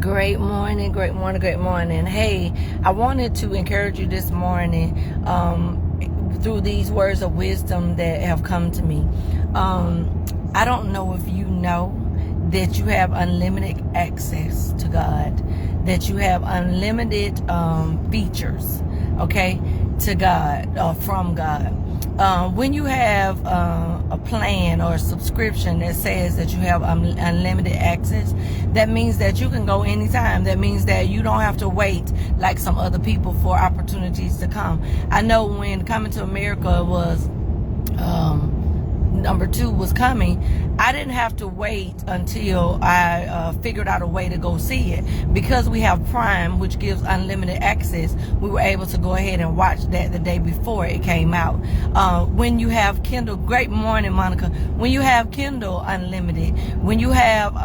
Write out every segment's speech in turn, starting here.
Great morning, great morning, great morning. Hey, I wanted to encourage you this morning through these words of wisdom that have come to me. I don't know if you know that you have unlimited access to God, that you have unlimited features, okay, to God, from God. When you have a plan or a subscription that says that you have unlimited access, that means that you can go anytime. That means that you don't have to wait like some other people for opportunities to come. I know when Coming to America was number 2 was coming, I didn't have to wait until I figured out a way to go see it. Because we have Prime, which gives unlimited access, we were able to go ahead and watch that the day before it came out. When you have Kindle, great morning, Monica. When you have Kindle Unlimited, when you have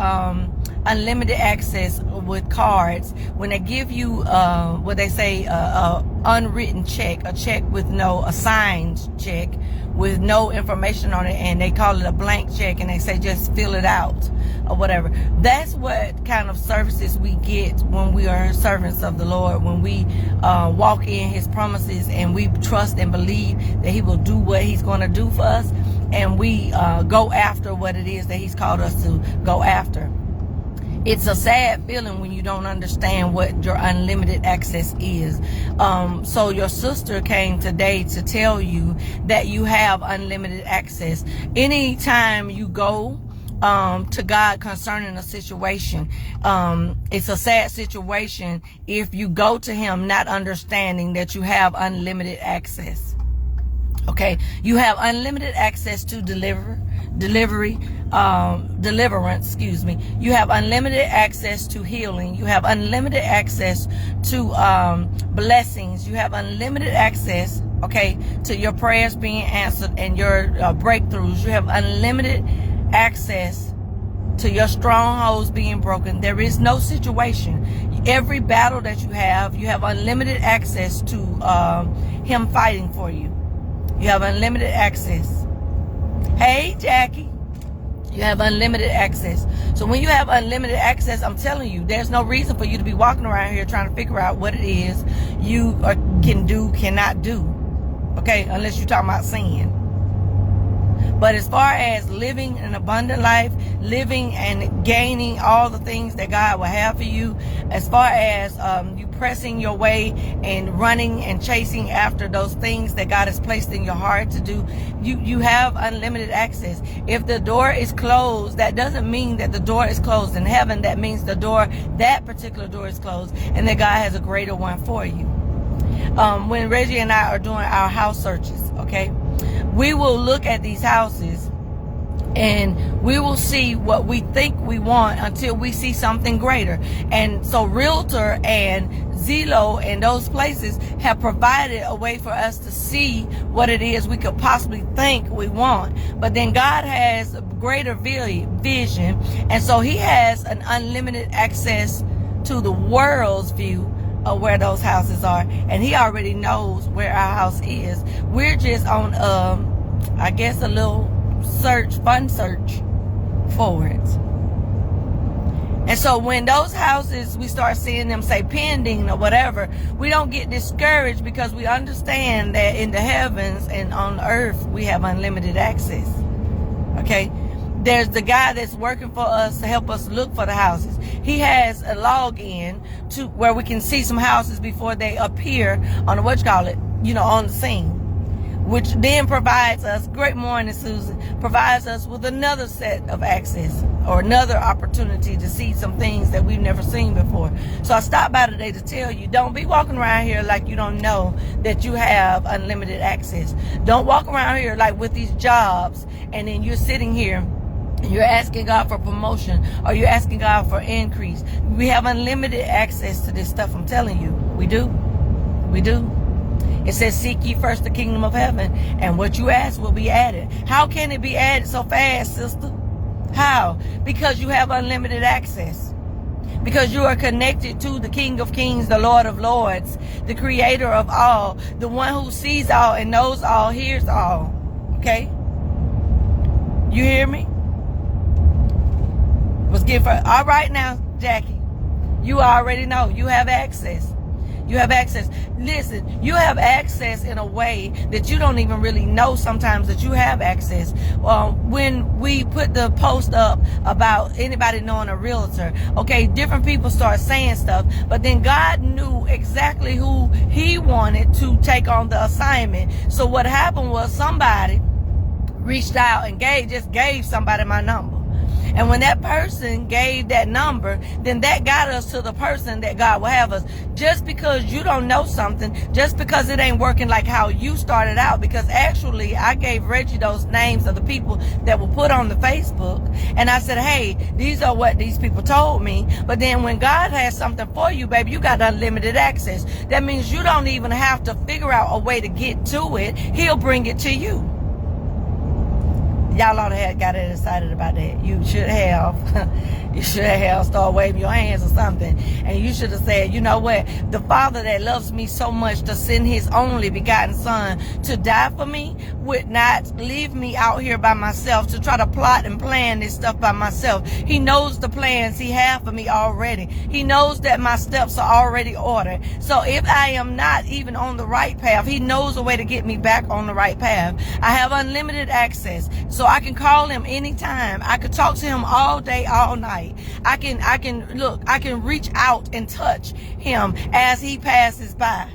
unlimited access with cards, when they give you what they say unwritten check, a check with no assigned check with no information on it, and they call it a blank check, and they say just fill it out or whatever. That's what kind of services we get when we are servants of the Lord, when we walk in his promises and we trust and believe that he will do what he's going to do for us, and we go after what it is that he's called us to go after. It's a sad feeling when you don't understand what your unlimited access is. So your sister came today to tell you that you have unlimited access. Anytime you go to God concerning a situation, it's a sad situation if you go to him not understanding that you have unlimited access. Okay, you have unlimited access to deliverance. You have unlimited access to healing. You have unlimited access to blessings. You have unlimited access, okay, to your prayers being answered and your breakthroughs. You have unlimited access to your strongholds being broken. There is no situation. Every battle that you have unlimited access to him fighting for you. You have unlimited access. Hey, Jackie. You have unlimited access. So when you have unlimited access, I'm telling you, there's no reason for you to be walking around here trying to figure out what it is you can do, cannot do. Okay, unless you're talking about sin. But as far as living an abundant life, living and gaining all the things that God will have for you, as far as you pressing your way and running and chasing after those things that God has placed in your heart to do, you have unlimited access. If the door is closed, that doesn't mean that the door is closed in heaven. That means that particular door is closed and that God has a greater one for you. When Reggie and I are doing our house searches, okay, we will look at these houses and we will see what we think we want until we see something greater. And so Realtor and Zillow and those places have provided a way for us to see what it is we could possibly think we want. But then God has a greater vision, and so he has an unlimited access to the world's view of where those houses are, and he already knows where our house is. We're just on I guess a little fun search for it. And so when those houses, we start seeing them say pending or whatever, we don't get discouraged because we understand that in the heavens and on earth we have unlimited access. Okay, there's the guy that's working for us to help us look for the houses. He has a login to where we can see some houses before they appear on the on the scene, which then provides us, great morning Susan, provides us with another set of access or another opportunity to see some things that we've never seen before. So I stopped by today to tell you, don't be walking around here like you don't know that you have unlimited access. Don't walk around here like with these jobs and then you're sitting here, you're asking God for promotion or you're asking God for increase. We have unlimited access to this stuff. I'm telling you, we do. We do. It says, seek ye first the kingdom of heaven, and what you ask will be added. How can it be added so fast, sister? How? Because you have unlimited access. Because you are connected to the King of Kings, the Lord of Lords, the creator of all, the one who sees all and knows all, hears all. Okay? You hear me? Was given for, all right now, Jackie. You already know. You have access. You have access. Listen, you have access in a way that you don't even really know sometimes that you have access. When we put the post up about anybody knowing a realtor, okay, different people start saying stuff, but then God knew exactly who he wanted to take on the assignment. So what happened was somebody reached out and just gave somebody my number. And when that person gave that number, then that got us to the person that God will have us. Just because you don't know something, just because it ain't working like how you started out, because actually I gave Reggie those names of the people that were put on the Facebook. And I said, hey, these are what these people told me. But then when God has something for you, baby, you got unlimited access. That means you don't even have to figure out a way to get to it. He'll bring it to you. Y'all ought to have got excited about that. You should have. You should have started waving your hands or something. And you should have said, you know what? The Father that loves me so much to send his only begotten Son to die for me would not leave me out here by myself to try to plot and plan this stuff by myself. He knows the plans he has for me already. He knows that my steps are already ordered. So if I am not even on the right path, he knows a way to get me back on the right path. I have unlimited access. So I can call him anytime. I could talk to him all day, all night. I can reach out and touch him as he passes by.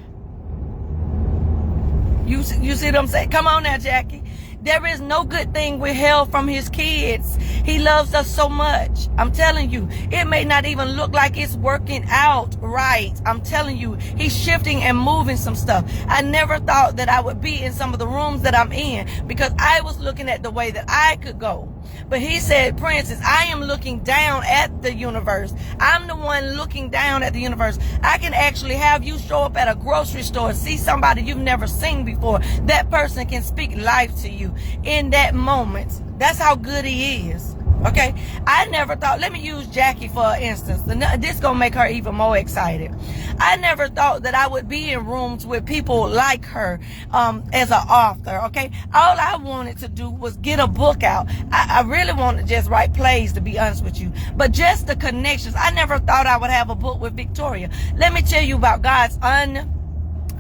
You see what I'm saying? Come on now, Jackie. There is no good thing withheld from his kids. He loves us so much. I'm telling you, it may not even look like it's working out right. I'm telling you, he's shifting and moving some stuff. I never thought that I would be in some of the rooms that I'm in because I was looking at the way that I could go. But he said, Princess, I am looking down at the universe. I'm the one looking down at the universe. I can actually have you show up at a grocery store and see somebody you've never seen before. That person can speak life to you in that moment. That's how good he is. Okay, I never thought, let me use Jackie for instance. This gonna make her even more excited. I never thought that I would be in rooms with people like her as an author, okay? All I wanted to do was get a book out. I really wanted to just write plays, to be honest with you. But just the connections. I never thought I would have a book with Victoria. Let me tell you about God's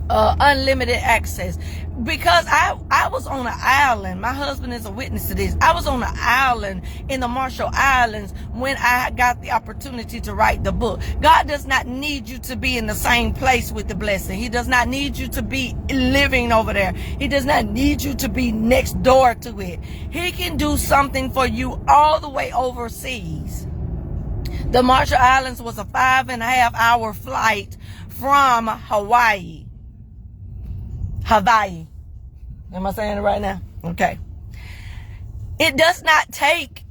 unlimited access. Because I was on an island. My husband is a witness to this. I was on an island in the Marshall Islands when I got the opportunity to write the book. God does not need you to be in the same place with the blessing. He does not need you to be living over there. He does not need you to be next door to it. He can do something for you all the way overseas. The Marshall Islands was a 5.5-hour flight from Hawaii. Am I saying it right now? Okay. It does not take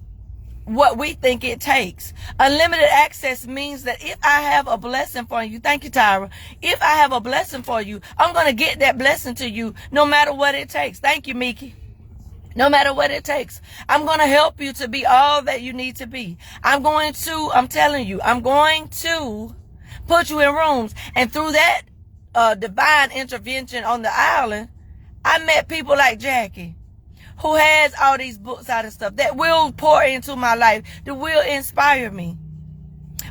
what we think it takes. Unlimited access means that if I have a blessing for you, thank you, Tyra. If I have a blessing for you, I'm going to get that blessing to you no matter what it takes. Thank you, Miki. No matter what it takes. I'm going to help you to be all that you need to be. I'm telling you, I'm going to put you in rooms. And through that divine intervention on the island, I met people like Jackie, who has all these books out and stuff that will pour into my life, that will inspire me.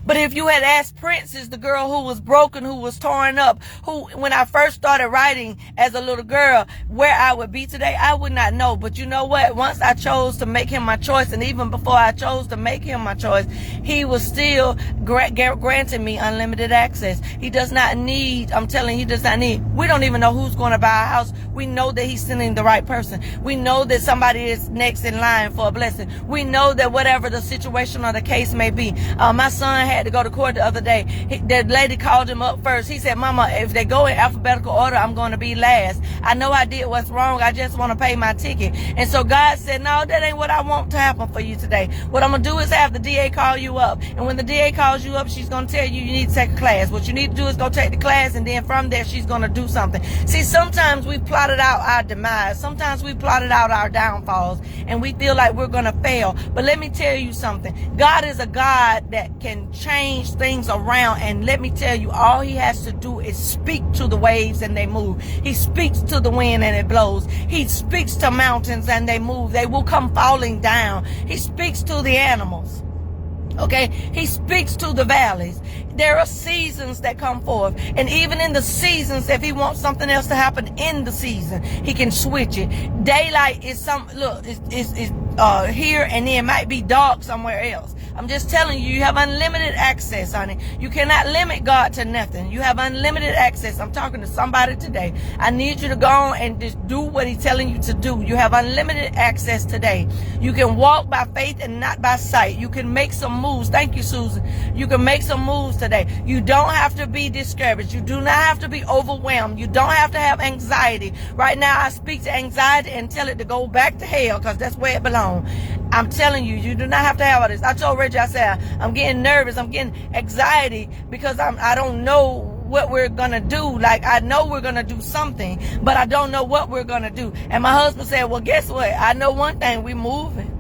But if you had asked Princess, the girl who was broken, who was torn up, who, when I first started writing as a little girl, where I would be today, I would not know. But you know what? Once I chose to make him my choice, and even before I chose to make him my choice, he was still granting me unlimited access. He does not need, I'm telling you, he does not need. We don't even know who's going to buy a house. We know that he's sending the right person. We know that somebody is next in line for a blessing. We know that whatever the situation or the case may be. My son had to go to court the other day. The lady called him up first. He said, Mama, if they go in alphabetical order, I'm going to be last. I know I did what's wrong. I just want to pay my ticket. And so God said, no, that ain't what I want to happen for you today. What I'm going to do is have the DA call you up. And when the DA calls you up, she's going to tell you you need to take a class. What you need to do is go take the class, and then from there, she's going to do something. See, sometimes we plotted out our demise. Sometimes we plotted out our downfalls, and we feel like we're going to fail. But let me tell you something. God is a God that can change things around, and let me tell you, all he has to do is speak to the waves and they move. He speaks to the wind and it blows. He speaks to mountains and they move. They will come falling down. He speaks to the animals. Okay, he speaks to the valleys. There are seasons that come forth, and even in the seasons, if he wants something else to happen in the season, he can switch it. Daylight is here, and then it might be dark somewhere else. I'm just telling you, you have unlimited access, honey. You cannot limit God to nothing. You have unlimited access. I'm talking to somebody today. I need you to go on and just do what he's telling you to do. You have unlimited access today. You can walk by faith and not by sight. You can make some moves. Thank you, Susan. You can make some moves today. You don't have to be discouraged. You do not have to be overwhelmed. You don't have to have anxiety. Right now, I speak to anxiety and tell it to go back to hell, because that's where it belongs. I'm telling you, you do not have to have all this. I told Reggie, I said, I'm getting nervous. I'm getting anxiety because I don't know what we're going to do. Like, I know we're going to do something, but I don't know what we're going to do. And my husband said, well, guess what? I know one thing, we're moving.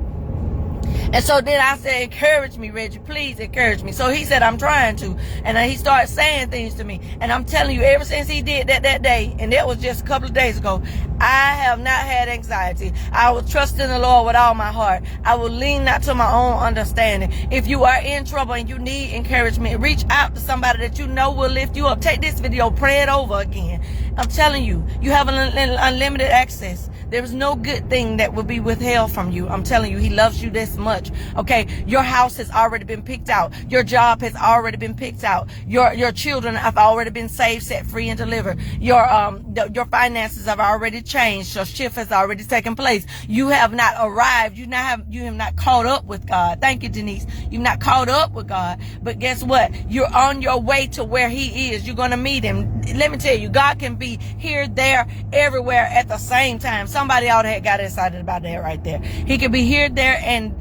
And so then I said, encourage me, Reggie, please encourage me. So he said, I'm trying to. And then he started saying things to me. And I'm telling you, ever since he did that day, and that was just a couple of days ago, I have not had anxiety. I will trust in the Lord with all my heart. I will lean not to my own understanding. If you are in trouble and you need encouragement, reach out to somebody that you know will lift you up. Take this video, pray it over again. I'm telling you, you have unlimited access. There is no good thing that will be withheld from you. I'm telling you, he loves you this much. Okay, your house has already been picked out. Your job has already been picked out. Your children have already been saved, set free, and delivered. Your finances have already changed. Your shift has already taken place. You have not arrived. You have not caught up with God. Thank you, Denise. You've not caught up with God. But guess what? You're on your way to where he is. You're going to meet him. Let me tell you, God can be here, there, everywhere at the same time. Somebody ought to have got excited about that right there. He can be here, there, and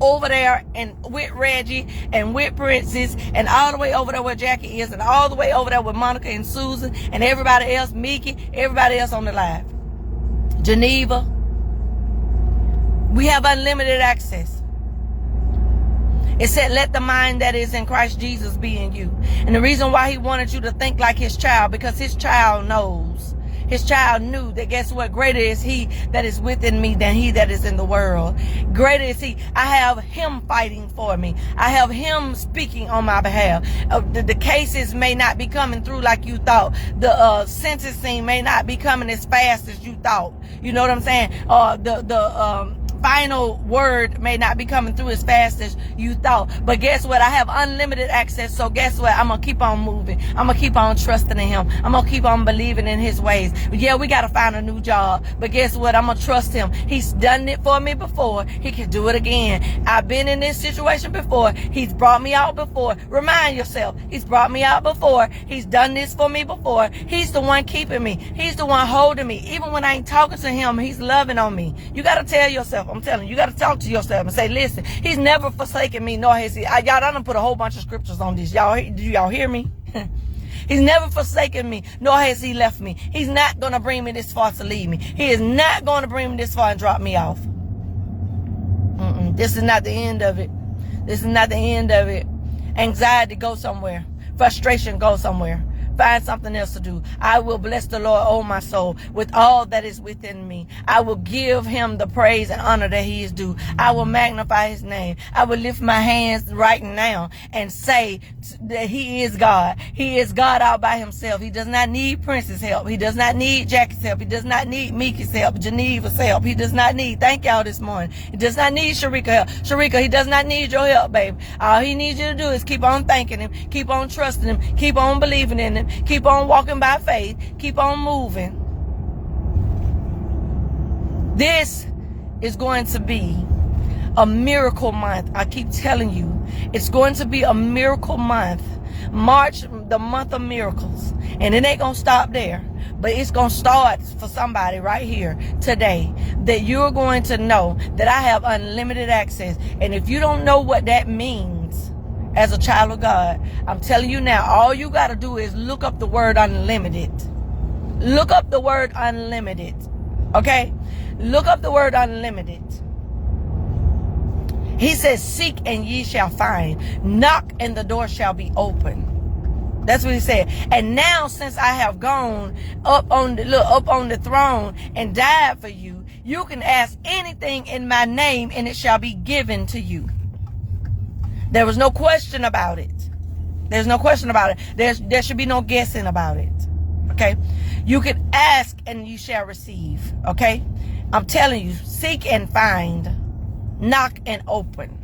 over there, and with Reggie, and with Princess, and all the way over there where Jackie is, and all the way over there with Monica and Susan, and everybody else, Mickey, everybody else on the live. Geneva. We have unlimited access. It said, let the mind that is in Christ Jesus be in you. And the reason why he wanted you to think like his child, because his child knows. His child knew that, guess what? Greater is he that is within me than he that is in the world. Greater is he. I have him fighting for me. I have him speaking on my behalf. The cases may not be coming through like you thought. The sentencing may not be coming as fast as you thought. You know what I'm saying? The final word may not be coming through as fast as you thought. But guess what? I have unlimited access. So guess what? I'm going to keep on moving. I'm going to keep on trusting in him. I'm going to keep on believing in his ways. Yeah, we got to find a new job. But guess what? I'm going to trust him. He's done it for me before. He can do it again. I've been in this situation before. He's brought me out before. Remind yourself. He's brought me out before. He's done this for me before. He's the one keeping me. He's the one holding me. Even when I ain't talking to him, he's loving on me. You got to tell yourself. I'm telling you, you got to talk to yourself and say, listen, he's never forsaken me, nor has he. Y'all, I done put a whole bunch of scriptures on this. Do y'all hear me? He's never forsaken me, nor has he left me. He's not going to bring me this far to leave me. He is not going to bring me this far and drop me off. This is not the end of it. This is not the end of it. Anxiety, go somewhere. Frustration, go somewhere. Find something else to do. I will bless the Lord, oh my soul, with all that is within me. I will give him the praise and honor that he is due. I will magnify his name. I will lift my hands right now and say that he is God. He is God all by himself. He does not need Prince's help. He does not need Jackie's help. He does not need Mickey's help, Geneva's help. He does not need, thank y'all this morning. He does not need Sharika help. Sharika, he does not need your help, baby. All he needs you to do is keep on thanking him, keep on trusting him, keep on believing in him. Keep on walking by faith. Keep on moving. This is going to be a miracle month. I keep telling you, it's going to be a miracle month. March, the month of miracles. And it ain't going to stop there. But it's going to start for somebody right here today, that you're going to know that I have unlimited access. And if you don't know what that means, as a child of God, I'm telling you now, all you got to do is look up the word unlimited. Look up the word unlimited. Okay? Look up the word unlimited. He says, seek and ye shall find. Knock and the door shall be open. That's what he said. And now, since I have gone up on the throne and died for you, you can ask anything in my name and it shall be given to you. There was no question about it. There's no question about it. There should be no guessing about it. Okay? You can ask and you shall receive. Okay? I'm telling you, seek and find. Knock and open.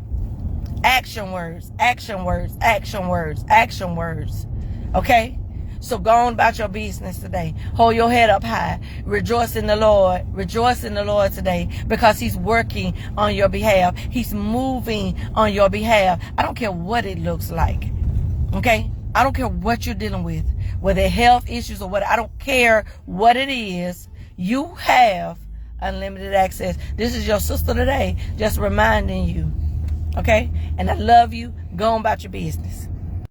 Action words, action words, action words, action words. Okay? So go on about your business today. Hold your head up high. Rejoice in the Lord. Rejoice in the Lord today because he's working on your behalf. He's moving on your behalf. I don't care what it looks like. Okay? I don't care what you're dealing with. Whether health issues or what. I don't care what it is. You have unlimited access. This is your sister today. Just reminding you. Okay? And I love you. Go on about your business.